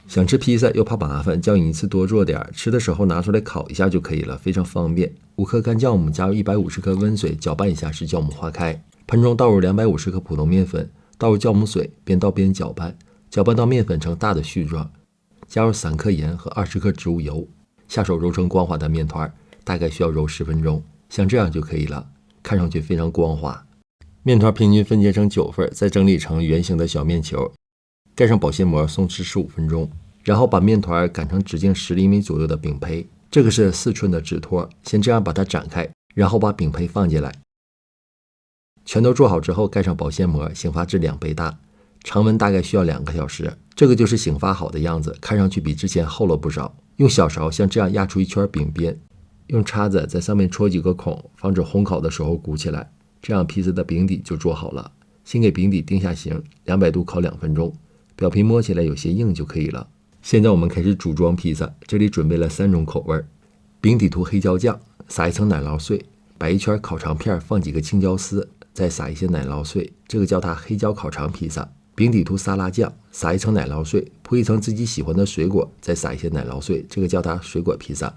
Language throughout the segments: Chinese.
想吃披萨又怕麻烦，教你一次多做点，吃的时候拿出来烤一下就可以了，非常方便。5克干酵母加入150克温水，搅拌一下使酵母化开。盆中倒入250克普通面粉，倒入酵母水，边倒边搅拌，搅拌到面粉呈大的絮状，加入3克盐和20克植物油，下手揉成光滑的面团，大概需要揉10分钟，像这样就可以了，看上去非常光滑。面团平均分解成9份，再整理成圆形的小面球，盖上保鲜膜松弛15分钟，然后把面团擀成直径10厘米左右的饼胚，这个是4寸的纸托，先这样把它展开，然后把饼胚放进来。全都做好之后，盖上保鲜膜，醒发至2倍大，常温大概需要2个小时。这个就是醒发好的样子，看上去比之前厚了不少。用小勺像这样压出一圈饼边，用叉子在上面戳几个孔，防止烘烤的时候鼓起来，这样披萨的饼底就做好了。先给饼底定下形，200度烤2分钟，表皮摸起来有些硬就可以了。现在我们开始组装披萨，这里准备了3种口味，饼底涂黑椒酱，撒一层奶酪碎，摆一圈烤肠片，放几个青椒丝，再撒一些奶酪碎，这个叫它黑椒烤肠披萨。饼底涂沙拉酱，撒一层奶酪碎，铺一层自己喜欢的水果，再撒一些奶酪碎，这个叫它水果披萨。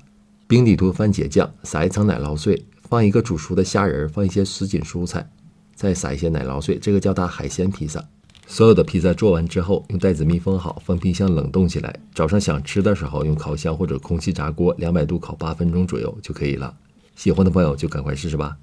饼底涂番茄酱，撒一层奶酪碎，放一个煮熟的虾仁，放一些什锦蔬菜，再撒一些奶酪碎，这个叫它海鲜披萨。所有的披萨做完之后，用袋子密封好，放冰箱冷冻起来。早上想吃的时候，用烤箱或者空气炸锅200度烤8分钟左右就可以了。喜欢的朋友就赶快试试吧。